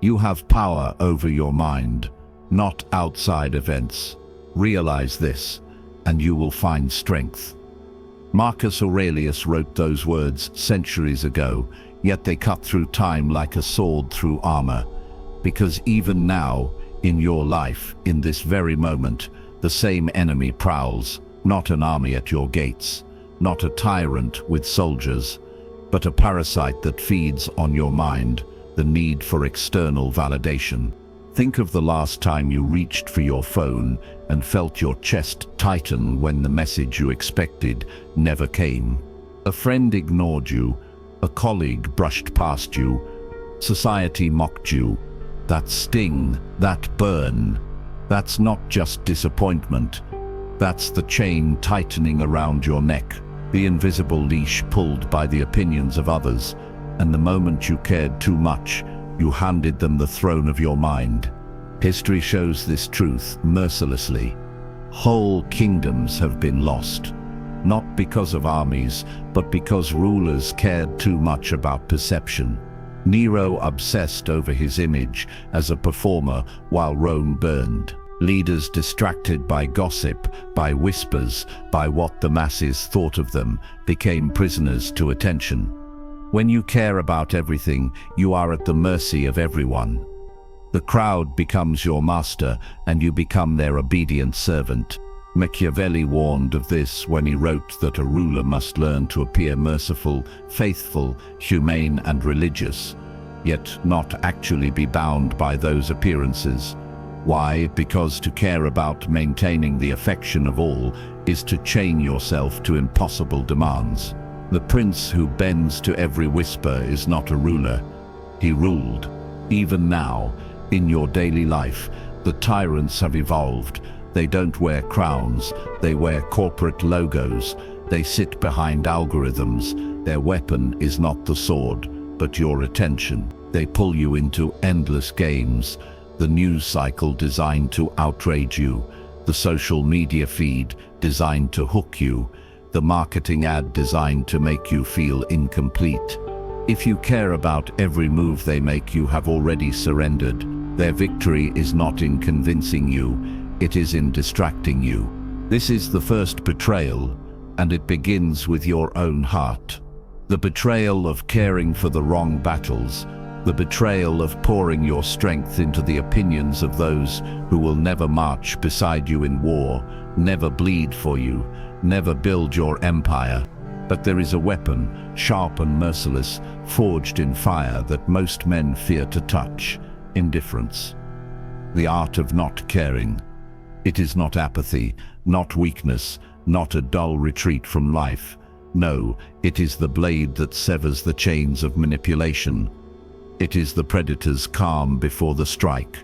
You have power over your mind, not outside events. Realize this, and you will find strength. Marcus Aurelius wrote those words centuries ago, yet they cut through time like a sword through armor. Because even now, in your life, in this very moment, the same enemy prowls, not an army at your gates, not a tyrant with soldiers, but a parasite that feeds on your mind, the need for external validation. Think of the last time you reached for your phone and felt your chest tighten when the message you expected never came. A friend ignored you, a colleague brushed past you, society mocked you. That sting, that burn, that's not just disappointment. That's the chain tightening around your neck, the invisible leash pulled by the opinions of others, and the moment you cared too much, you handed them the throne of your mind. History shows this truth mercilessly. Whole kingdoms have been lost, not because of armies, but because rulers cared too much about perception. Nero obsessed over his image as a performer while Rome burned. Leaders distracted by gossip, by whispers, by what the masses thought of them, became prisoners to attention. When you care about everything, you are at the mercy of everyone. The crowd becomes your master, and you become their obedient servant. Machiavelli warned of this when he wrote that a ruler must learn to appear merciful, faithful, humane, and religious, yet not actually be bound by those appearances. Why? Because to care about maintaining the affection of all is to chain yourself to impossible demands. The prince who bends to every whisper is not a ruler. He ruled. Even now, in your daily life, the tyrants have evolved. They don't wear crowns, they wear corporate logos. They sit behind algorithms. Their weapon is not the sword, but your attention. They pull you into endless games. The news cycle designed to outrage you, the social media feed designed to hook you, the marketing ad designed to make you feel incomplete. If you care about every move they make, you have already surrendered. Their victory is not in convincing you, it is in distracting you. This is the first betrayal, and it begins with your own heart. The betrayal of caring for the wrong battles, the betrayal of pouring your strength into the opinions of those who will never march beside you in war, never bleed for you, never build your empire. But there is a weapon, sharp and merciless, forged in fire that most men fear to touch: indifference. The art of not caring. It is not apathy, not weakness, not a dull retreat from life. No, it is the blade that severs the chains of manipulation. It is the predator's calm before the strike.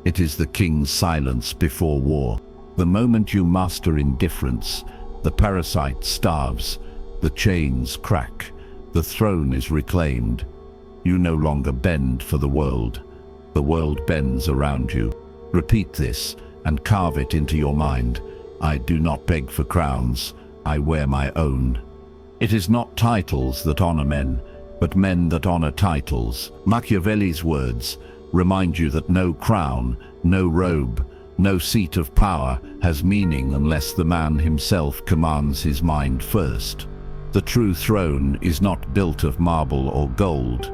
It is the king's silence before war. The moment you master indifference, the parasite starves, the chains crack, the throne is reclaimed. You no longer bend for the world bends around you. Repeat this and carve it into your mind. I do not beg for crowns, I wear my own. It is not titles that honor men, but men that honor titles. Machiavelli's words remind you that no crown, no robe, no seat of power has meaning unless the man himself commands his mind first. The true throne is not built of marble or gold.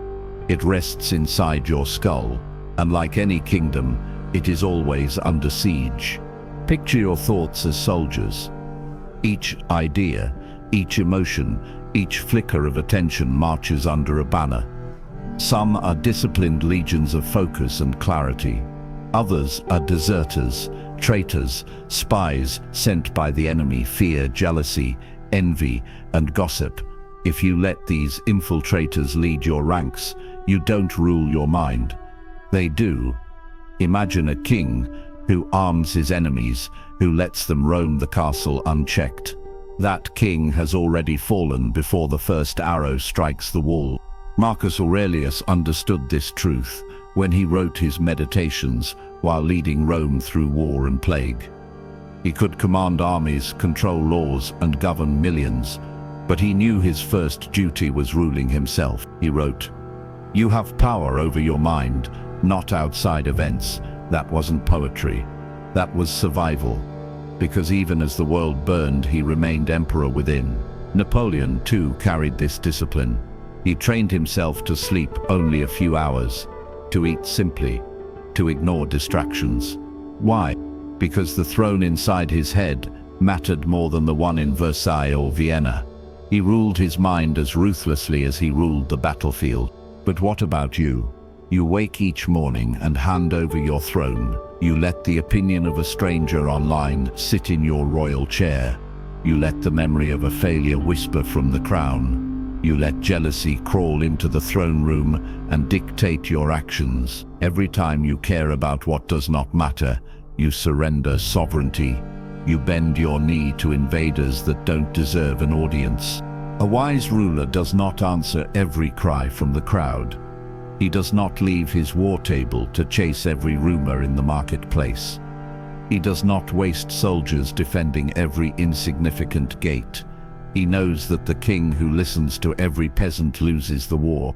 It rests inside your skull, and like any kingdom, it is always under siege. Picture your thoughts as soldiers. Each idea, each emotion, each flicker of attention marches under a banner. Some are disciplined legions of focus and clarity. Others are deserters, traitors, spies sent by the enemy, fear, jealousy, envy, and gossip. If you let these infiltrators lead your ranks, you don't rule your mind. They do. Imagine a king who arms his enemies, who lets them roam the castle unchecked. That king has already fallen before the first arrow strikes the wall. Marcus Aurelius understood this truth when he wrote his Meditations while leading Rome through war and plague. He could command armies, control laws, and govern millions, but he knew his first duty was ruling himself. He wrote, "You have power over your mind, not outside events. That wasn't poetry. That was survival. Because even as the world burned, he remained emperor within. Napoleon, too, carried this discipline. He trained himself to sleep only a few hours, to eat simply, to ignore distractions. Why? Because the throne inside his head mattered more than the one in Versailles or Vienna. He ruled his mind as ruthlessly as he ruled the battlefield. But what about you? You wake each morning and hand over your throne. You let the opinion of a stranger online sit in your royal chair. You let the memory of a failure whisper from the crown. You let jealousy crawl into the throne room and dictate your actions. Every time you care about what does not matter, you surrender sovereignty. You bend your knee to invaders that don't deserve an audience. A wise ruler does not answer every cry from the crowd. He does not leave his war table to chase every rumor in the marketplace. He does not waste soldiers defending every insignificant gate. He knows that the king who listens to every peasant loses the war.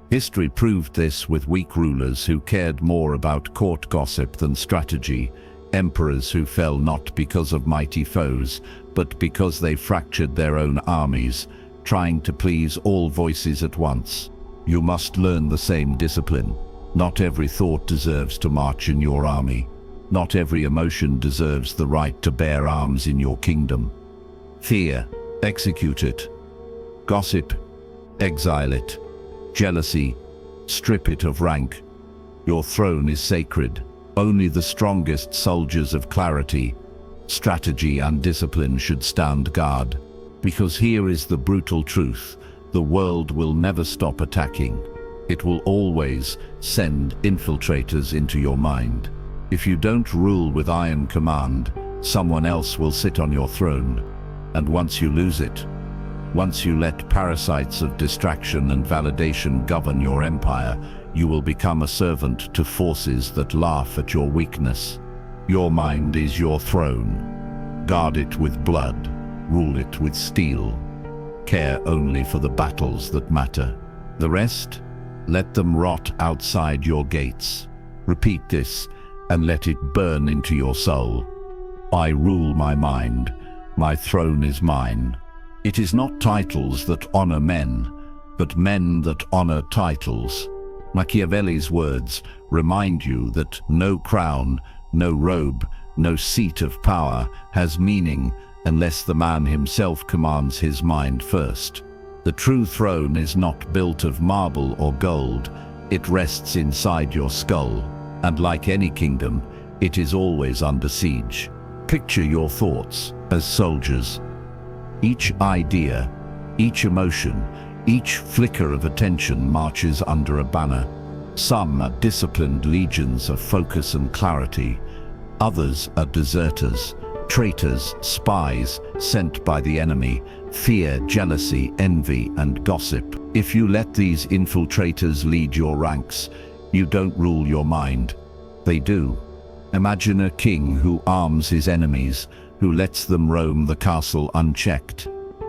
History proved this with weak rulers who cared more about court gossip than strategy, emperors who fell not because of mighty foes, but because they fractured their own armies, trying to please all voices at once. You must learn the same discipline. Not every thought deserves to march in your army. Not every emotion deserves the right to bear arms in your kingdom. Fear, execute it. Gossip, exile it. Jealousy, strip it of rank. Your throne is sacred. Only the strongest soldiers of clarity, strategy, and discipline should stand guard. Because here is the brutal truth. The world will never stop attacking. It will always send infiltrators into your mind. If you don't rule with iron command, someone else will sit on your throne. And once you lose it, once you let parasites of distraction and validation govern your empire, you will become a servant to forces that laugh at your weakness. Your mind is your throne. Guard it with blood. Rule it with steel. Care only for the battles that matter. The rest, let them rot outside your gates. Repeat this and let it burn into your soul. I rule my mind. My throne is mine. It is not titles that honor men, but men that honor titles. Machiavelli's words remind you that no crown, no robe, no seat of power has meaning unless the man himself commands his mind first. The true throne is not built of marble or gold. It rests inside your skull, and like any kingdom, it is always under siege. Picture your thoughts as soldiers. Each idea, each emotion, each flicker of attention marches under a banner. Some are disciplined legions of focus and clarity. Others are deserters, traitors, spies sent by the enemy, fear, jealousy, envy, and gossip. If you let these infiltrators lead your ranks, you don't rule your mind. They do. Imagine a king who arms his enemies, who lets them roam the castle unchecked.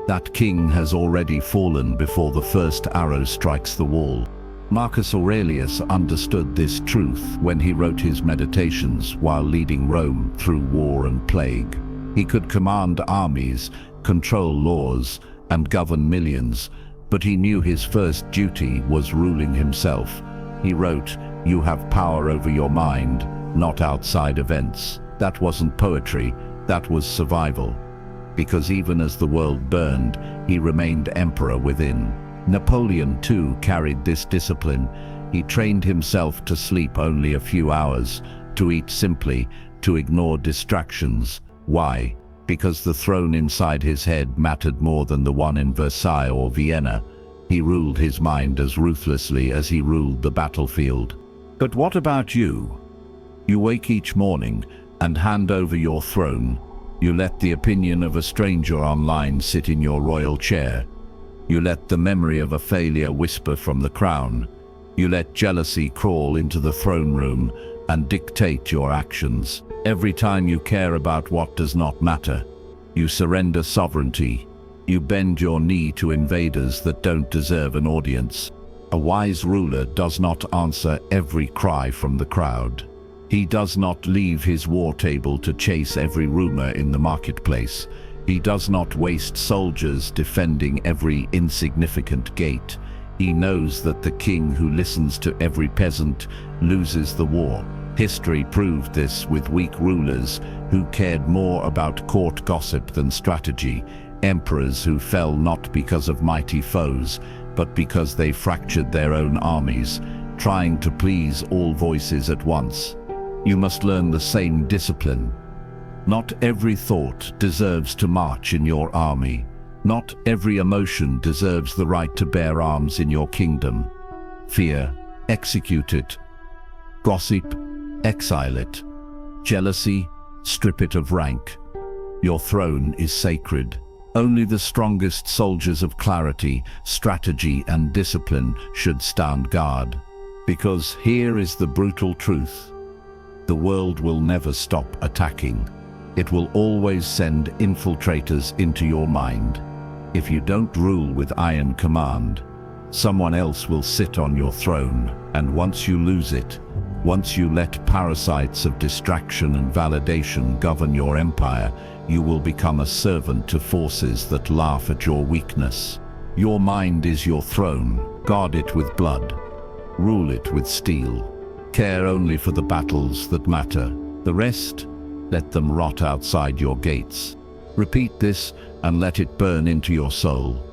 That king has already fallen before the first arrow strikes the wall. Marcus Aurelius understood this truth when he wrote his Meditations while leading Rome through war and plague. He could command armies, control laws, and govern millions, but he knew his first duty was ruling himself. He wrote, "You have power over your mind, not outside events." That wasn't poetry, that was survival. Because even as the world burned, he remained emperor within. Napoleon too carried this discipline. He trained himself to sleep only a few hours, to eat simply, to ignore distractions. Why? Because the throne inside his head mattered more than the one in Versailles or Vienna. He ruled his mind as ruthlessly as he ruled the battlefield. But what about you? You wake each morning and hand over your throne. You let the opinion of a stranger online sit in your royal chair. You let the memory of a failure whisper from the crown. You let jealousy crawl into the throne room and dictate your actions. Every time you care about what does not matter, you surrender sovereignty. You bend your knee to invaders that don't deserve an audience. A wise ruler does not answer every cry from the crowd. He does not leave his war table to chase every rumor in the marketplace. He does not waste soldiers defending every insignificant gate. He knows that the king who listens to every peasant loses the war. History proved this with weak rulers who cared more about court gossip than strategy, emperors who fell not because of mighty foes, but because they fractured their own armies, trying to please all voices at once. You must learn the same discipline. Not every thought deserves to march in your army. Not every emotion deserves the right to bear arms in your kingdom. Fear, execute it. Gossip, exile it. Jealousy, strip it of rank. Your throne is sacred. Only the strongest soldiers of clarity, strategy, and discipline should stand guard. Because here is the brutal truth. The world will never stop attacking. It will always send infiltrators into your mind. If you don't rule with iron command, someone else will sit on your throne, and once you lose it, once you let parasites of distraction and validation govern your empire, you will become a servant to forces that laugh at your weakness. Your mind is your throne. Guard it with blood. Rule it with steel. Care only for the battles that matter. The rest, let them rot outside your gates. Repeat this and let it burn into your soul.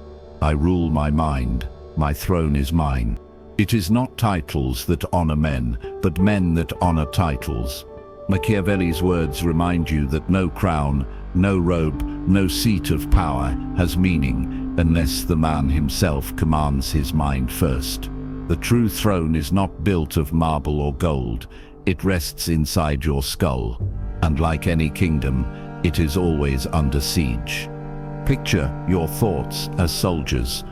I rule my mind. My throne is mine. It is not titles that honor men, but men that honor titles. Machiavelli's words remind you that no crown, no robe, no seat of power has meaning unless the man himself commands his mind first. The true throne is not built of marble or gold. It rests inside your skull, and like any kingdom, it is always under siege. Picture your thoughts as soldiers.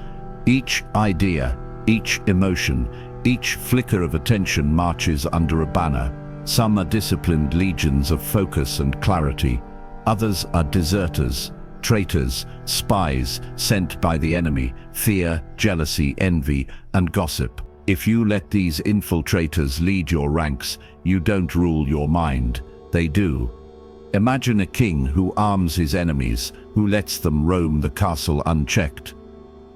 Each idea, each emotion, each flicker of attention marches under a banner. Some are disciplined legions of focus and clarity. Others are deserters, traitors, spies sent by the enemy, fear, jealousy, envy, and gossip. If you let these infiltrators lead your ranks, you don't rule your mind. They do. Imagine a king who arms his enemies, who lets them roam the castle unchecked.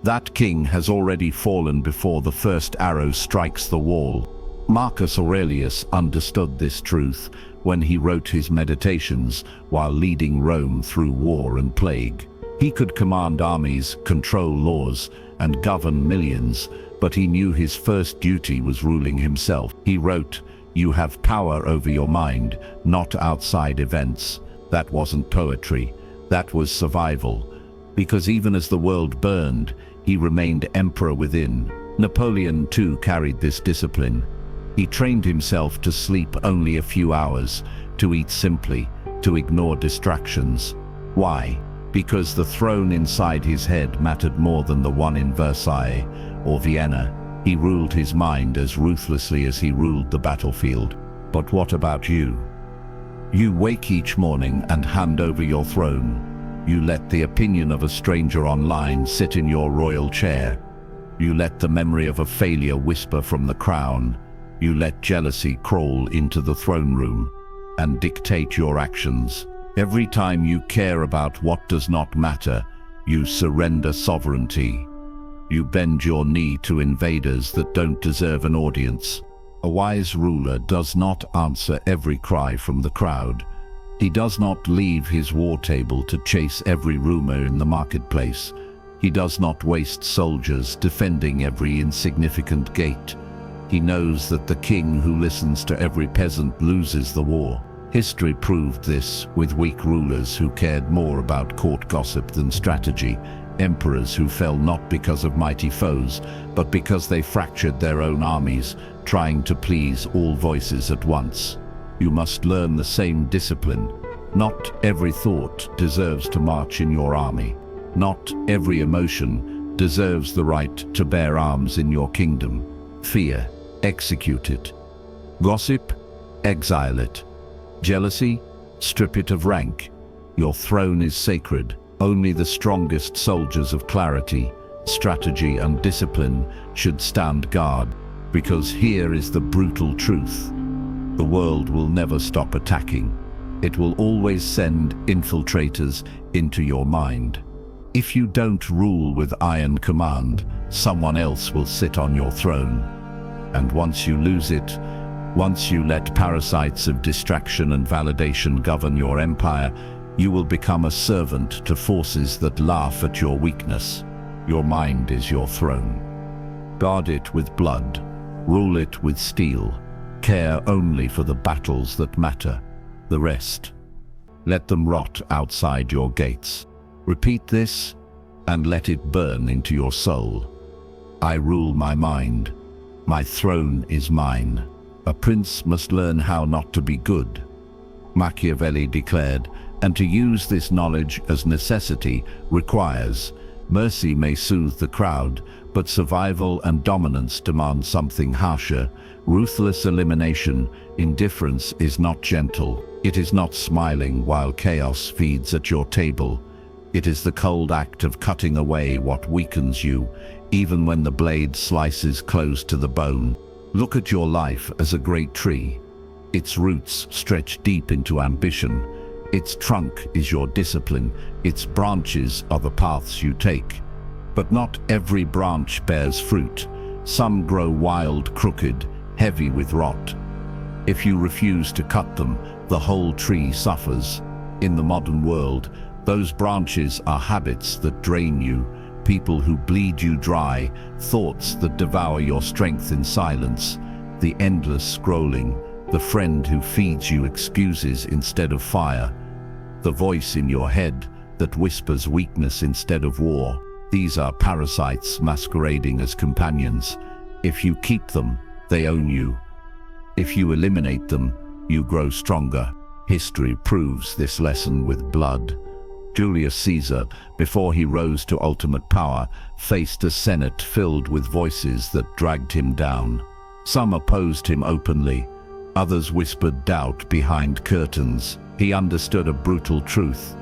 That king has already fallen before the first arrow strikes the wall. Marcus Aurelius understood this truth when he wrote his Meditations while leading Rome through war and plague. He could command armies, control laws, and govern millions, but he knew his first duty was ruling himself. He wrote, "You have power over your mind, not outside events." That wasn't poetry, that was survival. Because even as the world burned, he remained emperor within. Napoleon too carried this discipline. He trained himself to sleep only a few hours, to eat simply, to ignore distractions. Why? Because the throne inside his head mattered more than the one in Versailles or Vienna. He ruled his mind as ruthlessly as he ruled the battlefield. But what about you? You wake each morning and hand over your throne. You let the opinion of a stranger online sit in your royal chair. You let the memory of a failure whisper from the crown. You let jealousy crawl into the throne room and dictate your actions. Every time you care about what does not matter, you surrender sovereignty. You bend your knee to invaders that don't deserve an audience. A wise ruler does not answer every cry from the crowd. He does not leave his war table to chase every rumor in the marketplace. He does not waste soldiers defending every insignificant gate. He knows that the king who listens to every peasant loses the war. History proved this with weak rulers who cared more about court gossip than strategy, emperors who fell not because of mighty foes, but because they fractured their own armies, trying to please all voices at once. You must learn the same discipline. Not every thought deserves to march in your army. Not every emotion deserves the right to bear arms in your kingdom. Fear, execute it. Gossip, exile it. Jealousy, strip it of rank. Your throne is sacred. Only the strongest soldiers of clarity, strategy and discipline should stand guard, because here is the brutal truth. The world will never stop attacking. It will always send infiltrators into your mind. If you don't rule with iron command, someone else will sit on your throne. And once you lose it, once you let parasites of distraction and validation govern your empire, you will become a servant to forces that laugh at your weakness. Your mind is your throne. Guard it with blood, rule it with steel, care only for the battles that matter. The rest, let them rot outside your gates. Repeat this and let it burn into your soul. I rule my mind. My throne is mine. A prince must learn how not to be good, Machiavelli declared, and to use this knowledge as necessity requires mercy may soothe the crowd, but survival and dominance demand something harsher. Ruthless elimination, indifference is not gentle. It is not smiling while chaos feeds at your table. It is the cold act of cutting away what weakens you, even when the blade slices close to the bone. Look at your life as a great tree. Its roots stretch deep into ambition. Its trunk is your discipline. Its branches are the paths you take. But not every branch bears fruit. Some grow wild, crooked, heavy with rot. If you refuse to cut them, the whole tree suffers. In the modern world, those branches are habits that drain you, people who bleed you dry, thoughts that devour your strength in silence, the endless scrolling, the friend who feeds you excuses instead of fire, the voice in your head that whispers weakness instead of war. These are parasites masquerading as companions. If you keep them, they own you. If you eliminate them, you grow stronger. History proves this lesson with blood. Julius Caesar, before he rose to ultimate power, faced a Senate filled with voices that dragged him down. Some opposed him openly, others whispered doubt behind curtains. He understood a brutal truth.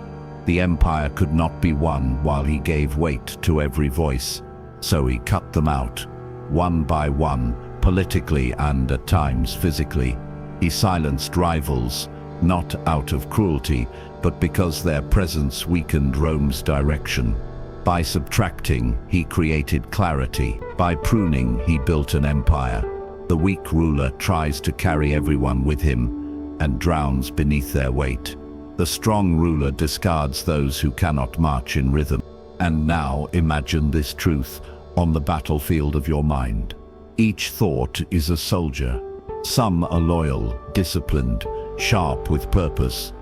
The empire could not be won while he gave weight to every voice. So he cut them out, one by one, politically and at times physically. He silenced rivals, not out of cruelty, but because their presence weakened Rome's direction. By subtracting, he created clarity. By pruning, he built an empire. The weak ruler tries to carry everyone with him and drowns beneath their weight. The strong ruler discards those who cannot march in rhythm. And now imagine this truth on the battlefield of your mind. Each thought is a soldier. Some are loyal, disciplined, sharp with purpose.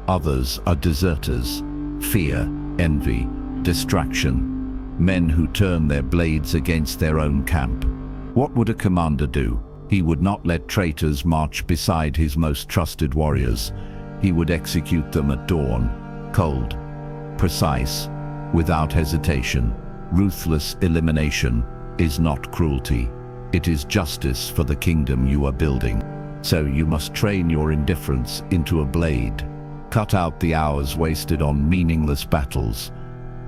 Others are deserters, fear, envy, distraction, men who turn their blades against their own camp. What would a commander do? He would not let traitors march beside his most trusted warriors. He would execute them at dawn, cold, precise, without hesitation. Ruthless elimination is not cruelty. It is justice for the kingdom you are building. So you must train your indifference into a blade. Cut out the hours wasted on meaningless battles.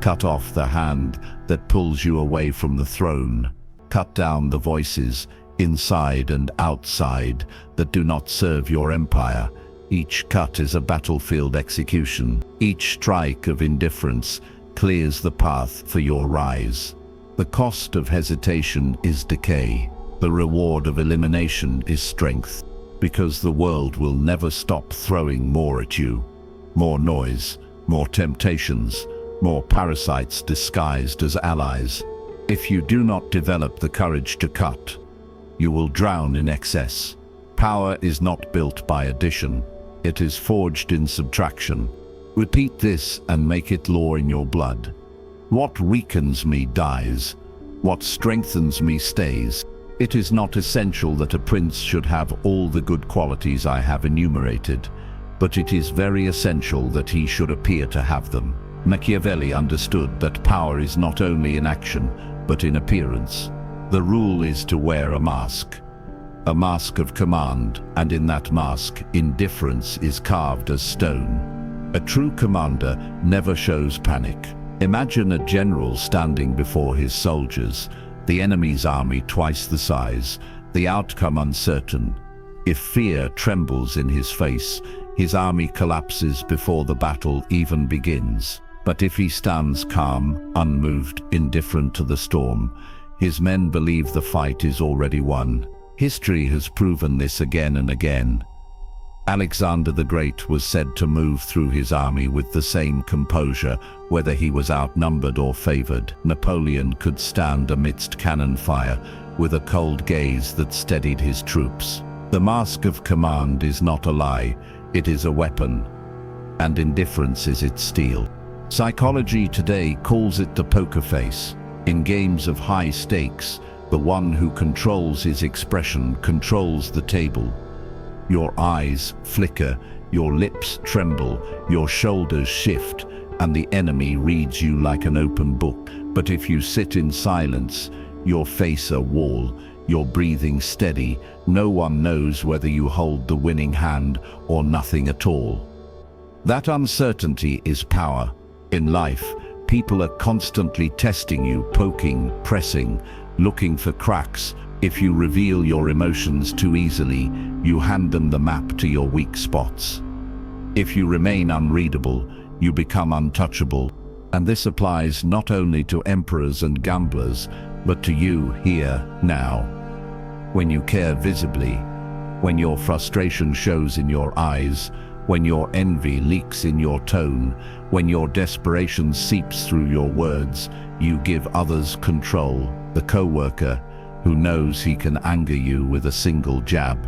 Cut off the hand that pulls you away from the throne. Cut down the voices, inside and outside, that do not serve your empire. Each cut is a battlefield execution. Each strike of indifference clears the path for your rise. The cost of hesitation is decay. The reward of elimination is strength. Because the world will never stop throwing more at you. More noise, more temptations, more parasites disguised as allies. If you do not develop the courage to cut, you will drown in excess. Power is not built by addition. It is forged in subtraction. Repeat this and make it law in your blood. What weakens me dies. What strengthens me stays. It is not essential that a prince should have all the good qualities I have enumerated, but it is very essential that he should appear to have them. Machiavelli understood that power is not only in action, but in appearance. The rule is to wear a mask of command, and in that mask, indifference is carved as stone. A true commander never shows panic. Imagine a general standing before his soldiers, the enemy's army twice the size, the outcome uncertain. If fear trembles in his face, his army collapses before the battle even begins. But if he stands calm, unmoved, indifferent to the storm, his men believe the fight is already won. History has proven this again and again. Alexander the Great was said to move through his army with the same composure, whether he was outnumbered or favored. Napoleon could stand amidst cannon fire with a cold gaze that steadied his troops. The mask of command is not a lie, it is a weapon, and indifference is its steel. Psychology today calls it the poker face. In games of high stakes, the one who controls his expression controls the table. Your eyes flicker, your lips tremble, your shoulders shift, and the enemy reads you like an open book. But if you sit in silence, your face a wall, your breathing steady, no one knows whether you hold the winning hand or nothing at all. That uncertainty is power. In life, people are constantly testing you, poking, pressing, looking for cracks. If you reveal your emotions too easily, you hand them the map to your weak spots. If you remain unreadable, you become untouchable. And this applies not only to emperors and gamblers, but to you here, now. When you care visibly, when your frustration shows in your eyes, when your envy leaks in your tone, when your desperation seeps through your words, you give others control. The co-worker who knows he can anger you with a single jab.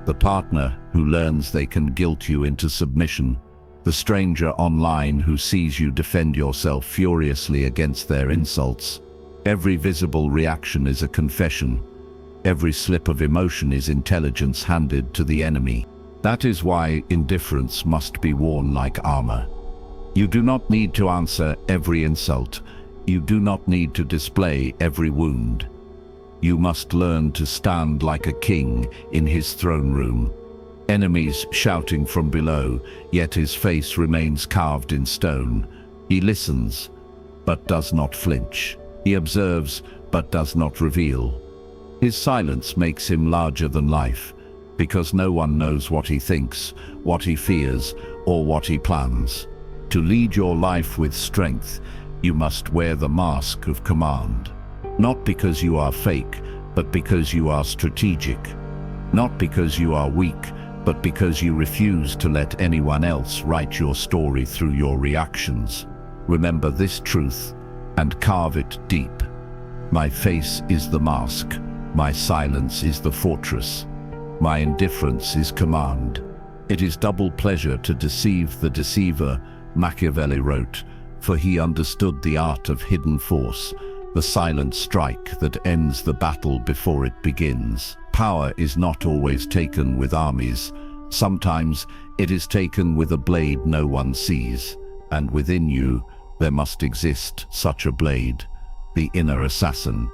The partner who learns they can guilt you into submission. The stranger online who sees you defend yourself furiously against their insults. Every visible reaction is a confession. Every slip of emotion is intelligence handed to the enemy. That is why indifference must be worn like armor. You do not need to answer every insult. You do not need to display every wound. You must learn to stand like a king in his throne room. Enemies shouting from below, yet his face remains carved in stone. He listens, but does not flinch. He observes, but does not reveal. His silence makes him larger than life, because no one knows what he thinks, what he fears, or what he plans. To lead your life with strength, you must wear the mask of command. Not because you are fake, but because you are strategic. Not because you are weak, but because you refuse to let anyone else write your story through your reactions. Remember this truth and carve it deep. My face is the mask. My silence is the fortress. My indifference is command. It is double pleasure to deceive the deceiver, Machiavelli wrote, for he understood the art of hidden force, the silent strike that ends the battle before it begins. Power is not always taken with armies. Sometimes it is taken with a blade no one sees, and within you there must exist such a blade, the inner assassin.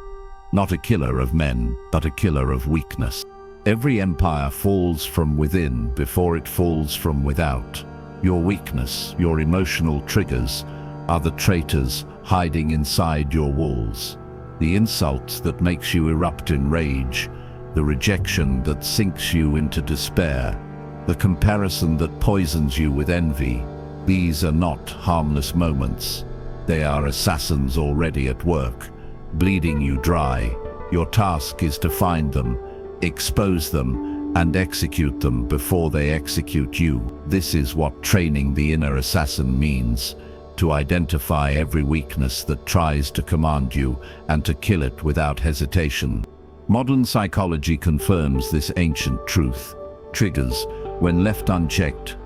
Not a killer of men, but a killer of weakness. Every empire falls from within before it falls from without. Your weakness, your emotional triggers, are the traitors hiding inside your walls. The insult that makes you erupt in rage, the rejection that sinks you into despair, the comparison that poisons you with envy. These are not harmless moments. They are assassins already at work, bleeding you dry. Your task is to find them, expose them, and execute them before they execute you. This is what training the inner assassin means, to identify every weakness that tries to command you and to kill it without hesitation. Modern psychology confirms this ancient truth. Triggers, when left unchecked,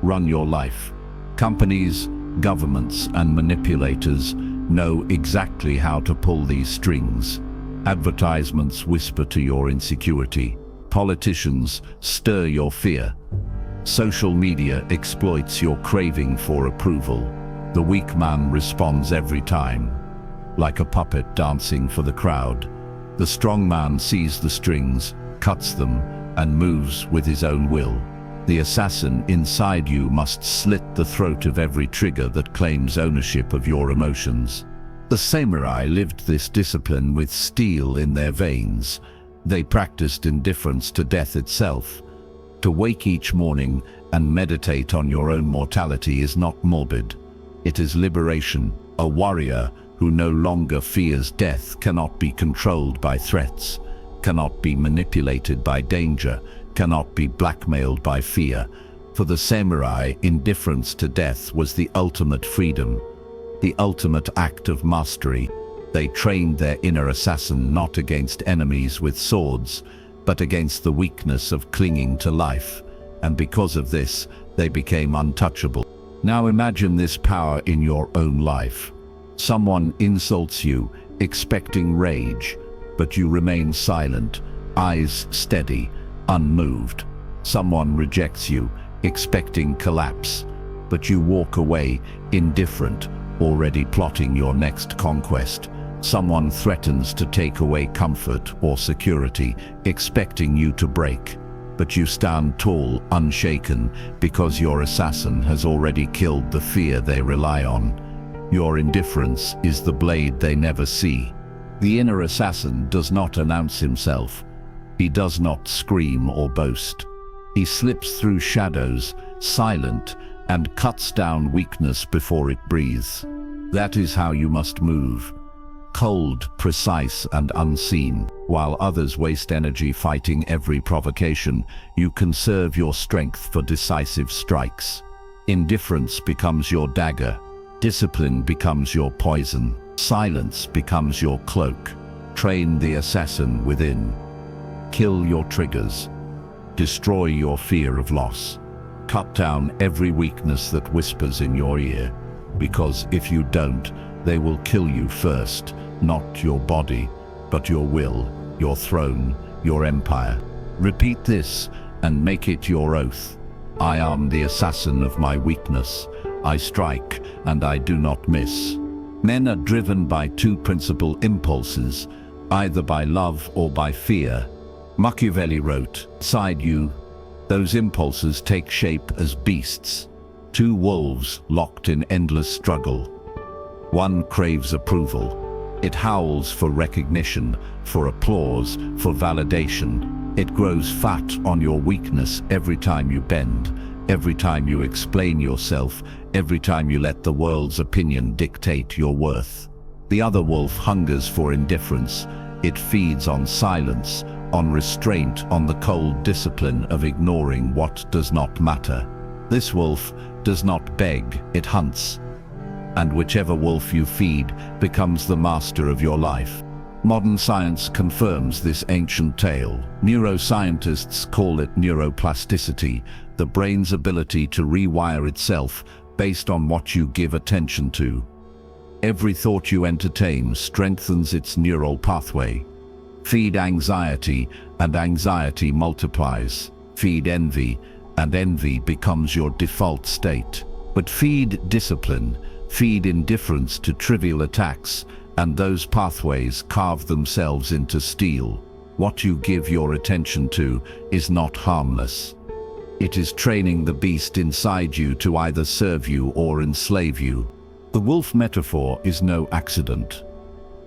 run your life. Companies, governments, and manipulators know exactly how to pull these strings. Advertisements whisper to your insecurity. Politicians stir your fear. Social media exploits your craving for approval. The weak man responds every time, like a puppet dancing for the crowd. The strong man sees the strings, cuts them, and moves with his own will. The assassin inside you must slit the throat of every trigger that claims ownership of your emotions. The samurai lived this discipline with steel in their veins. They practiced indifference to death itself. To wake each morning and meditate on your own mortality is not morbid. It is liberation. A warrior who no longer fears death cannot be controlled by threats, cannot be manipulated by danger, cannot be blackmailed by fear. For the samurai, indifference to death was the ultimate freedom, the ultimate act of mastery. They trained their inner assassin not against enemies with swords, but against the weakness of clinging to life. And because of this, they became untouchable. Now imagine this power in your own life. Someone insults you, expecting rage, but you remain silent, eyes steady, unmoved. Someone rejects you, expecting collapse, but you walk away, indifferent, already plotting your next conquest. Someone threatens to take away comfort or security, expecting you to break, but you stand tall, unshaken, because your assassin has already killed the fear they rely on. Your indifference is the blade they never see. The inner assassin does not announce himself. He does not scream or boast. He slips through shadows, silent, and cuts down weakness before it breathes. That is how you must move. Cold, precise, and unseen. While others waste energy fighting every provocation, you conserve your strength for decisive strikes. Indifference becomes your dagger. Discipline becomes your poison. Silence becomes your cloak. Train the assassin within. Kill your triggers. Destroy your fear of loss. Cut down every weakness that whispers in your ear. Because if you don't, they will kill you first. Not your body, but your will, your throne, your empire. Repeat this and make it your oath. I am the assassin of my weakness. I strike, and I do not miss. Men are driven by two principal impulses, either by love or by fear. Machiavelli wrote, "Inside you, those impulses take shape as beasts, two wolves locked in endless struggle. One craves approval. It howls for recognition, for applause, for validation. It grows fat on your weakness every time you bend, every time you explain yourself, every time you let the world's opinion dictate your worth. The other wolf hungers for indifference. It feeds on silence, on restraint, on the cold discipline of ignoring what does not matter. This wolf does not beg, it hunts. And whichever wolf you feed becomes the master of your life. Modern science confirms this ancient tale. Neuroscientists call it neuroplasticity, the brain's ability to rewire itself based on what you give attention to. Every thought you entertain strengthens its neural pathway. Feed anxiety, and anxiety multiplies. Feed envy, and envy becomes your default state. But feed discipline, feed indifference to trivial attacks, and those pathways carve themselves into steel. What you give your attention to is not harmless. It is training the beast inside you to either serve you or enslave you. The wolf metaphor is no accident.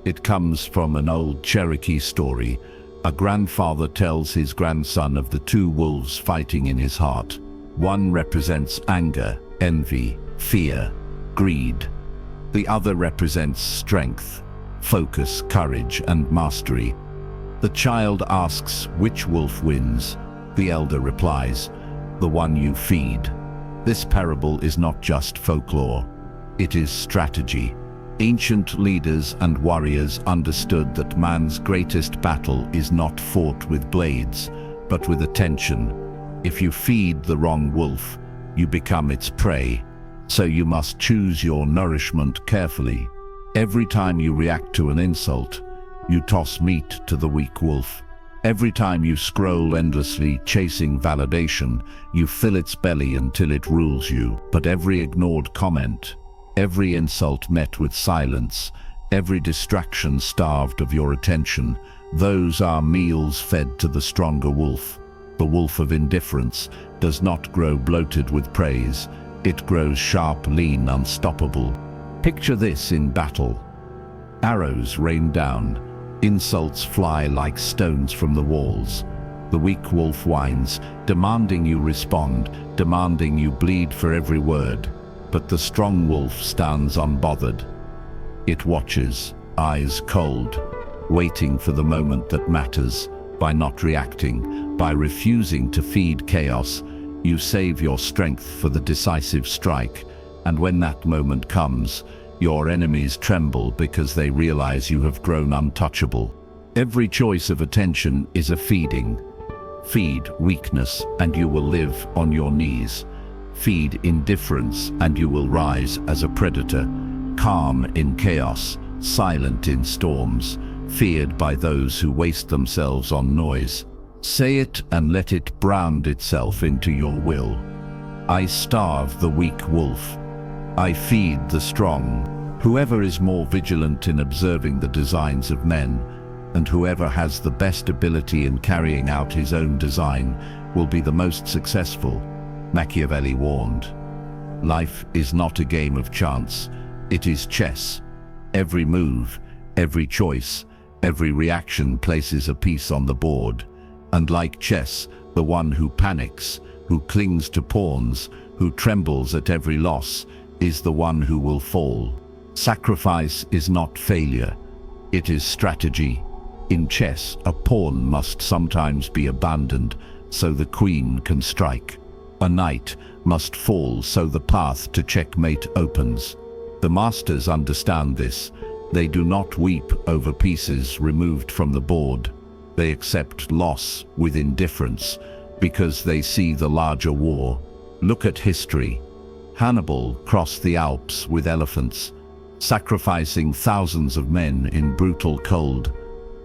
It comes from an old Cherokee story. A grandfather tells his grandson of the two wolves fighting in his heart. One represents anger, envy, fear, greed. The other represents strength, focus, courage, and mastery. The child asks which wolf wins. The elder replies, "The one you feed." This parable is not just folklore. It is strategy. Ancient leaders and warriors understood that man's greatest battle is not fought with blades, but with attention. If you feed the wrong wolf, you become its prey. So you must choose your nourishment carefully. Every time you react to an insult, you toss meat to the weak wolf. Every time you scroll endlessly chasing validation, you fill its belly until it rules you. But every ignored comment, every insult met with silence, every distraction starved of your attention, those are meals fed to the stronger wolf. The wolf of indifference does not grow bloated with praise. It grows sharp, lean, unstoppable. Picture this in battle. Arrows rain down. Insults fly like stones from the walls. The weak wolf whines, demanding you respond, demanding you bleed for every word. But the strong wolf stands unbothered. It watches, eyes cold, waiting for the moment that matters. By not reacting, by refusing to feed chaos, you save your strength for the decisive strike. And when that moment comes, your enemies tremble because they realize you have grown untouchable. Every choice of attention is a feeding. Feed weakness and you will live on your knees. Feed indifference and you will rise as a predator, calm in chaos, silent in storms, feared by those who waste themselves on noise. Say it and let it brand itself into your will. I starve the weak wolf. I feed the strong. Whoever is more vigilant in observing the designs of men, and whoever has the best ability in carrying out his own design, will be the most successful. Machiavelli warned. Life is not a game of chance. It is chess. Every move, every choice, every reaction places a piece on the board. And like chess, the one who panics, who clings to pawns, who trembles at every loss, is the one who will fall. Sacrifice is not failure. It is strategy. In chess, a pawn must sometimes be abandoned so the queen can strike. A knight must fall so the path to checkmate opens. The masters understand this. They do not weep over pieces removed from the board. They accept loss with indifference because they see the larger war. Look at history. Hannibal crossed the Alps with elephants, sacrificing thousands of men in brutal cold.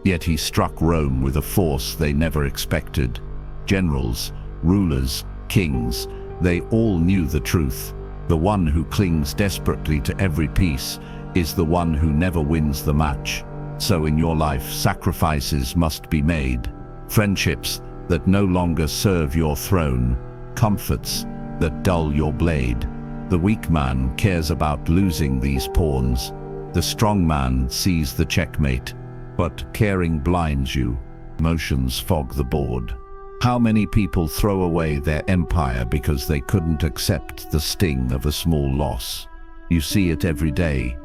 Yet he struck Rome with a force they never expected. Generals, rulers, kings, they all knew the truth. The one who clings desperately to every piece is the one who never wins the match. So in your life, sacrifices must be made. Friendships that no longer serve your throne, comforts that dull your blade. The weak man cares about losing these pawns. The strong man sees the checkmate, but caring blinds you. Emotions fog the board. How many people throw away their empire because they couldn't accept the sting of a small loss? You see it every day.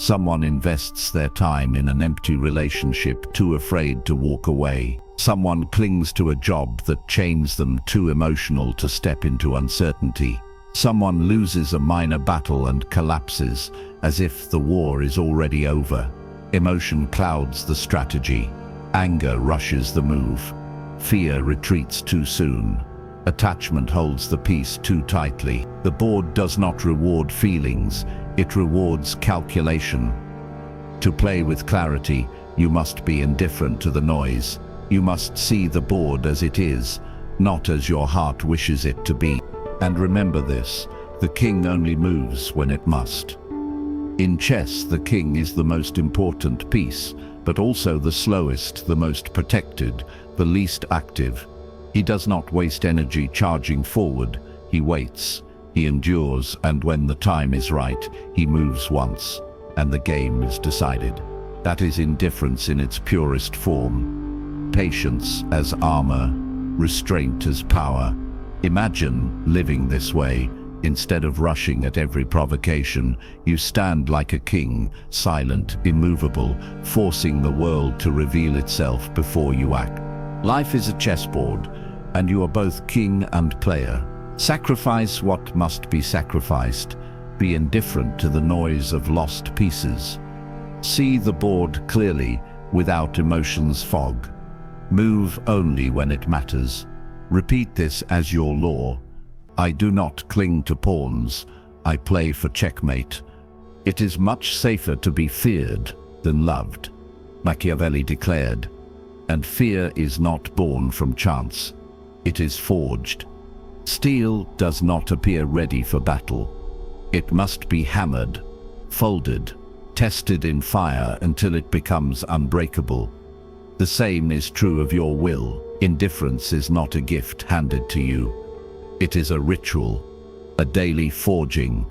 Someone invests their time in an empty relationship, too afraid to walk away. Someone clings to a job that chains them, too emotional to step into uncertainty. Someone loses a minor battle and collapses, as if the war is already over. Emotion clouds the strategy. Anger rushes the move. Fear retreats too soon. Attachment holds the piece too tightly. The board does not reward feelings, it rewards calculation. To play with clarity, you must be indifferent to the noise. You must see the board as it is, not as your heart wishes it to be. And remember this, the king only moves when it must. In chess, the king is the most important piece, but also the slowest, the most protected, the least active. He does not waste energy charging forward. He waits, he endures, and when the time is right, he moves once, and the game is decided. That is indifference in its purest form. Patience as armor, restraint as power. Imagine living this way. Instead of rushing at every provocation, you stand like a king, silent, immovable, forcing the world to reveal itself before you act. Life is a chessboard, and you are both king and player. Sacrifice what must be sacrificed. Be indifferent to the noise of lost pieces. See the board clearly, without emotion's fog. Move only when it matters. Repeat this as your law. I do not cling to pawns. I play for checkmate. It is much safer to be feared than loved, Machiavelli declared. And fear is not born from chance. It is forged. Steel does not appear ready for battle. It must be hammered, folded, tested in fire until it becomes unbreakable. The same is true of your will. Indifference is not a gift handed to you. It is a ritual, a daily forging.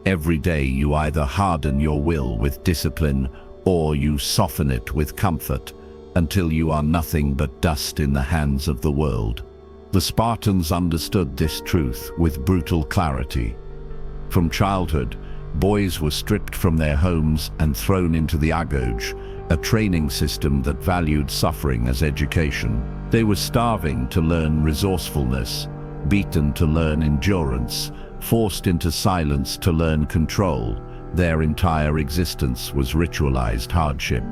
Every day you either harden your will with discipline or you soften it with comfort until you are nothing but dust in the hands of the world. The Spartans understood this truth with brutal clarity. From childhood, boys were stripped from their homes and thrown into the agoge, a training system that valued suffering as education. They were starving to learn resourcefulness, beaten to learn endurance, forced into silence to learn control. Their entire existence was ritualized hardship,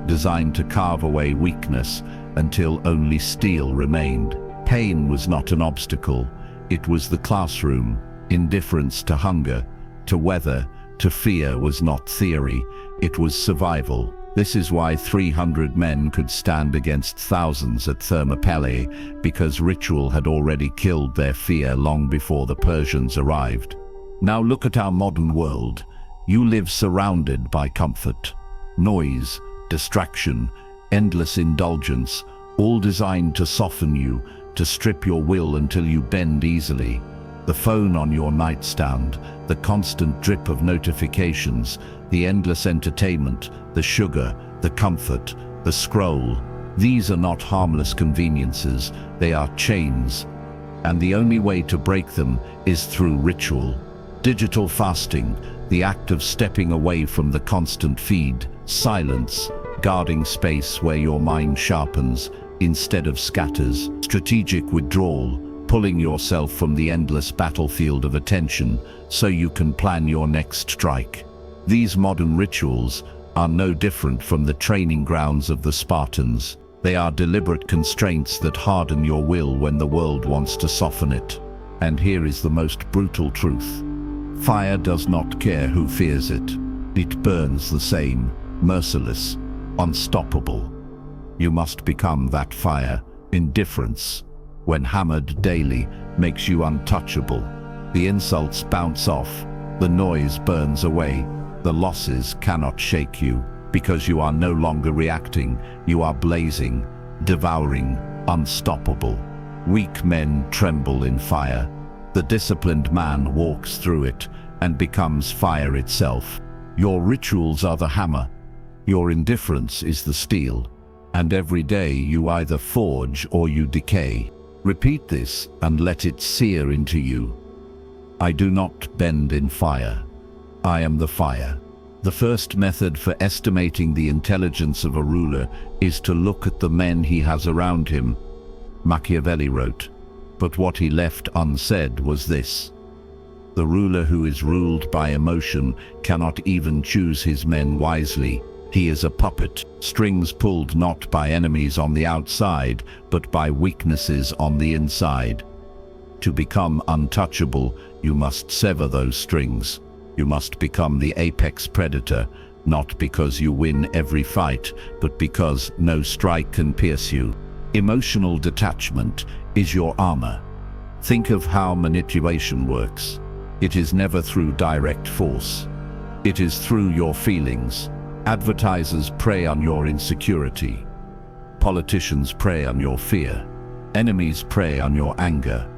designed to carve away weakness until only steel remained. Pain was not an obstacle, it was the classroom. Indifference to hunger, to weather, to fear was not theory, it was survival. This is why 300 men could stand against thousands at Thermopylae, because ritual had already killed their fear long before the Persians arrived. Now look at our modern world. You live surrounded by comfort, noise, distraction, endless indulgence, all designed to soften you, to strip your will until you bend easily. The phone on your nightstand, the constant drip of notifications, the endless entertainment, the sugar, the comfort, the scroll. These are not harmless conveniences, they are chains. And the only way to break them is through ritual. Digital fasting, the act of stepping away from the constant feed, silence, guarding space where your mind sharpens instead of scatters, strategic withdrawal, pulling yourself from the endless battlefield of attention so you can plan your next strike. These modern rituals are no different from the training grounds of the Spartans. They are deliberate constraints that harden your will when the world wants to soften it. And here is the most brutal truth. Fire does not care who fears it. It burns the same, merciless, unstoppable. You must become that fire. Indifference, when hammered daily, makes you untouchable. The insults bounce off, the noise burns away, the losses cannot shake you, because you are no longer reacting, you are blazing, devouring, unstoppable. Weak men tremble in fire. The disciplined man walks through it and becomes fire itself. Your rituals are the hammer, your indifference is the steel, and every day you either forge or you decay. Repeat this and let it sear into you. I do not bend in fire. I am the fire. The first method for estimating the intelligence of a ruler is to look at the men he has around him. Machiavelli wrote, but what he left unsaid was this: the ruler who is ruled by emotion cannot even choose his men wisely. He is a puppet, strings pulled not by enemies on the outside, but by weaknesses on the inside. To become untouchable, you must sever those strings. You must become the apex predator, not because you win every fight, but because no strike can pierce you. Emotional detachment is your armor. Think of how manipulation works. It is never through direct force. It is through your feelings. Advertisers prey on your insecurity. Politicians prey on your fear. Enemies prey on your anger.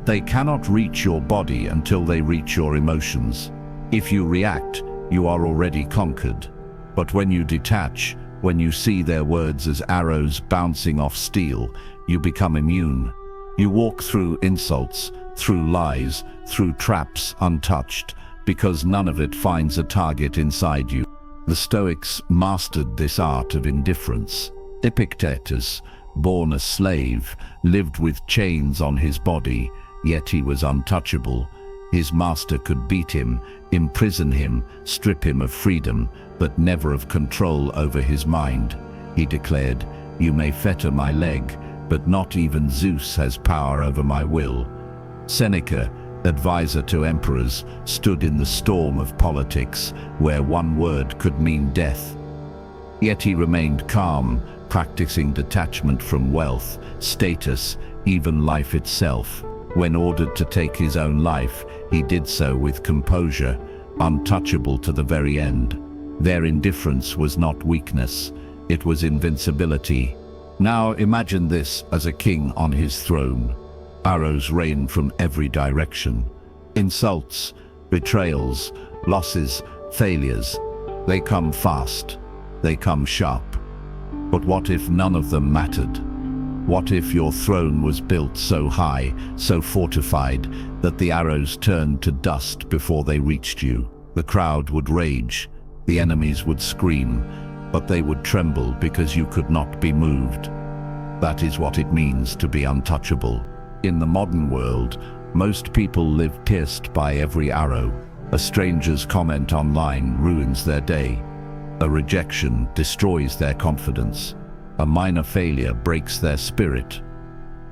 They cannot reach your body until they reach your emotions. If you react, you are already conquered. But when you detach, when you see their words as arrows bouncing off steel, you become immune. You walk through insults, through lies, through traps untouched, because none of it finds a target inside you. The Stoics mastered this art of indifference. Epictetus, born a slave, lived with chains on his body, yet he was untouchable. His master could beat him, imprison him, strip him of freedom, but never of control over his mind. He declared, "You may fetter my leg, but not even Zeus has power over my will." Seneca, advisor to emperors, stood in the storm of politics, where one word could mean death. Yet he remained calm, practicing detachment from wealth, status, even life itself. When ordered to take his own life, he did so with composure, untouchable to the very end. Their indifference was not weakness, it was invincibility. Now imagine this as a king on his throne. Arrows rain from every direction. Insults, betrayals, losses, failures. They come fast. They come sharp. But what if none of them mattered? What if your throne was built so high, so fortified, that the arrows turned to dust before they reached you? The crowd would rage, the enemies would scream, but they would tremble because you could not be moved. That is what it means to be untouchable. In the modern world, most people live pierced by every arrow. A stranger's comment online ruins their day. A rejection destroys their confidence. A minor failure breaks their spirit.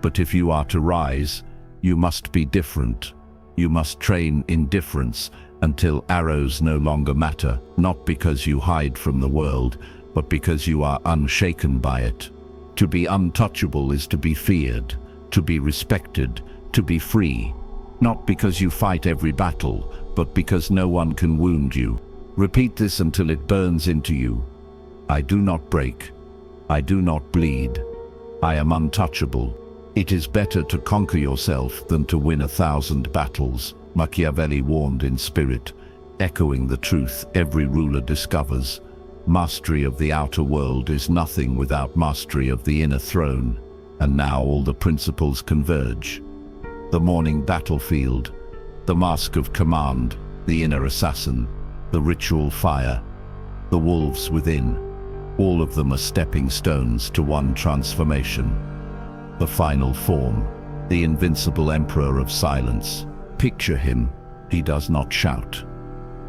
But if you are to rise, you must be different. You must train indifference until arrows no longer matter, not because you hide from the world, but because you are unshaken by it. To be untouchable is to be feared, to be respected, to be free. Not because you fight every battle, but because no one can wound you. Repeat this until it burns into you. I do not break. I do not bleed. I am untouchable. It is better to conquer yourself than to win 1,000 battles, Machiavelli warned in spirit, echoing the truth every ruler discovers. Mastery of the outer world is nothing without mastery of the inner throne, and now all the principles converge. The morning battlefield, the mask of command, the inner assassin, the ritual fire, the wolves within. All of them are stepping stones to one transformation. The final form, the invincible emperor of silence. Picture him. He does not shout.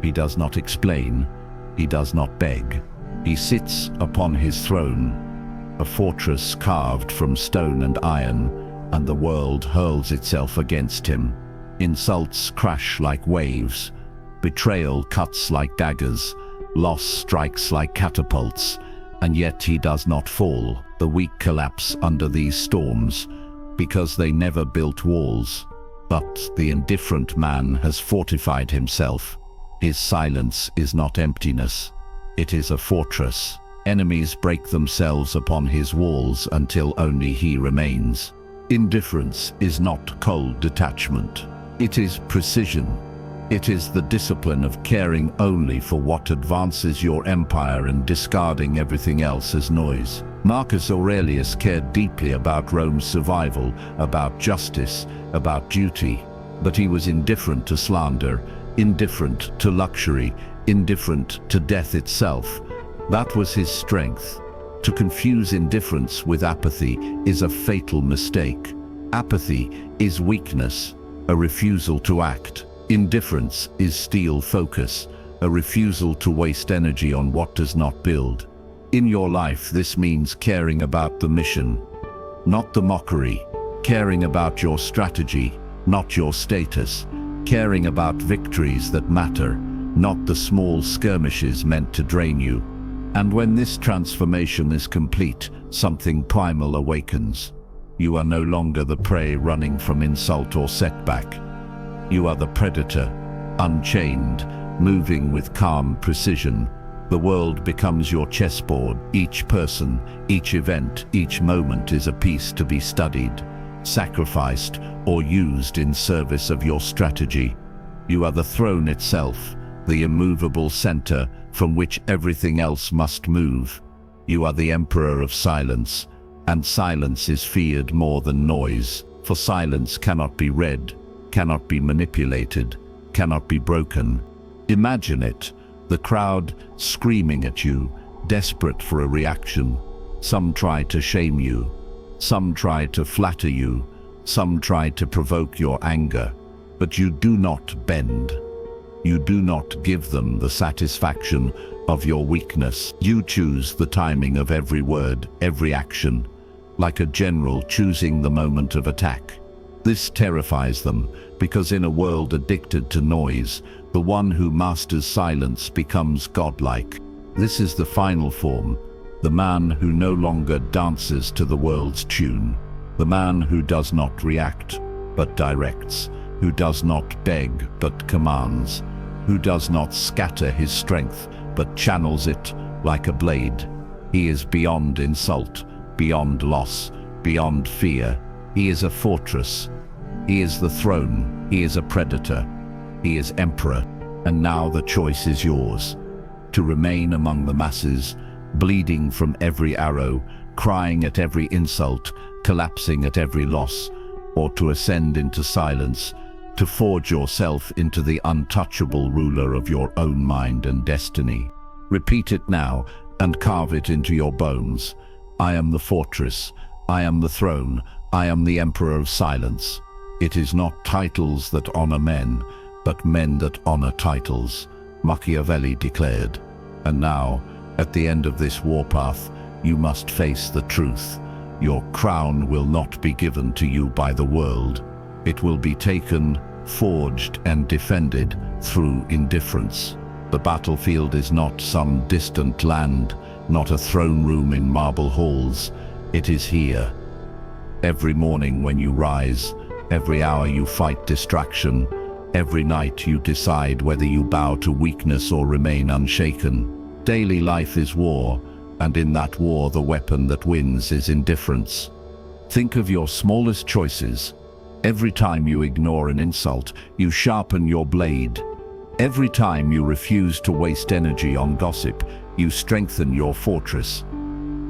He does not explain. He does not beg. He sits upon his throne, a fortress carved from stone and iron, and the world hurls itself against him. Insults crash like waves. Betrayal cuts like daggers. Loss strikes like catapults. And yet he does not fall. The weak collapse under these storms, because they never built walls. But the indifferent man has fortified himself. His silence is not emptiness. It is a fortress. Enemies break themselves upon his walls until only he remains. Indifference is not cold detachment. It is precision. It is the discipline of caring only for what advances your empire and discarding everything else as noise. Marcus Aurelius cared deeply about Rome's survival, about justice, about duty, but he was indifferent to slander, indifferent to luxury, indifferent to death itself. That was his strength. To confuse indifference with apathy is a fatal mistake. Apathy is weakness, a refusal to act. Indifference is steel focus, a refusal to waste energy on what does not build. In your life, this means caring about the mission, not the mockery, caring about your strategy, not your status, caring about victories that matter, not the small skirmishes meant to drain you. And when this transformation is complete, something primal awakens. You are no longer the prey running from insult or setback. You are the predator, unchained, moving with calm precision. The world becomes your chessboard. Each person, each event, each moment is a piece to be studied, sacrificed, or used in service of your strategy. You are the throne itself, the immovable center from which everything else must move. You are the emperor of silence, and silence is feared more than noise, for silence cannot be read, cannot be manipulated, cannot be broken. Imagine it, the crowd screaming at you, desperate for a reaction. Some try to shame you, some try to flatter you, some try to provoke your anger, but you do not bend. You do not give them the satisfaction of your weakness. You choose the timing of every word, every action, like a general choosing the moment of attack. This terrifies them, because in a world addicted to noise, the one who masters silence becomes godlike. This is the final form, the man who no longer dances to the world's tune, the man who does not react, but directs, who does not beg, but commands, who does not scatter his strength, but channels it like a blade. He is beyond insult, beyond loss, beyond fear. He is a fortress. He is the throne. He is a predator. He is emperor. And now the choice is yours. To remain among the masses, bleeding from every arrow, crying at every insult, collapsing at every loss, or to ascend into silence, to forge yourself into the untouchable ruler of your own mind and destiny. Repeat it now and carve it into your bones. I am the fortress. I am the throne. I am the emperor of silence. It is not titles that honor men, but men that honor titles, Machiavelli declared. And now, at the end of this warpath, you must face the truth. Your crown will not be given to you by the world. It will be taken, forged, and defended through indifference. The battlefield is not some distant land, not a throne room in marble halls. It is here. Every morning when you rise, every hour you fight distraction, every night you decide whether you bow to weakness or remain unshaken. Daily life is war, and in that war the weapon that wins is indifference. Think of your smallest choices. Every time you ignore an insult, you sharpen your blade. Every time you refuse to waste energy on gossip, you strengthen your fortress.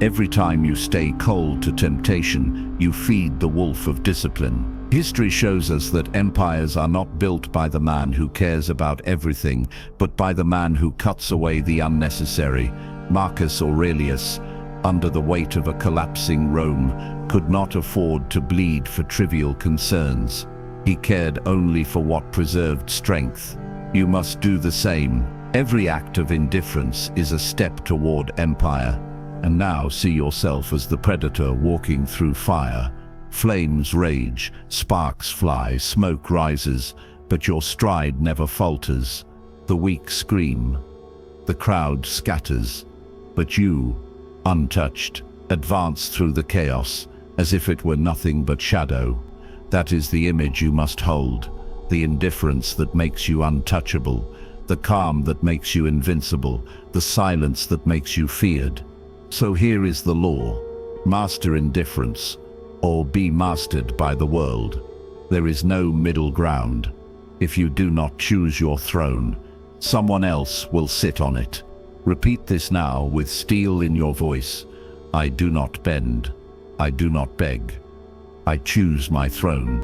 Every time you stay cold to temptation, you feed the wolf of discipline. History shows us that empires are not built by the man who cares about everything, but by the man who cuts away the unnecessary. Marcus Aurelius, under the weight of a collapsing Rome, could not afford to bleed for trivial concerns. He cared only for what preserved strength. You must do the same. Every act of indifference is a step toward empire. And now see yourself as the predator walking through fire. Flames rage, sparks fly, smoke rises, but your stride never falters. The weak scream. The crowd scatters. But you, untouched, advance through the chaos, as if it were nothing but shadow. That is the image you must hold. The indifference that makes you untouchable. The calm that makes you invincible. The silence that makes you feared. So here is the law. Master indifference, or be mastered by the world. There is no middle ground. If you do not choose your throne, someone else will sit on it. Repeat this now with steel in your voice. I do not bend. I do not beg. I choose my throne.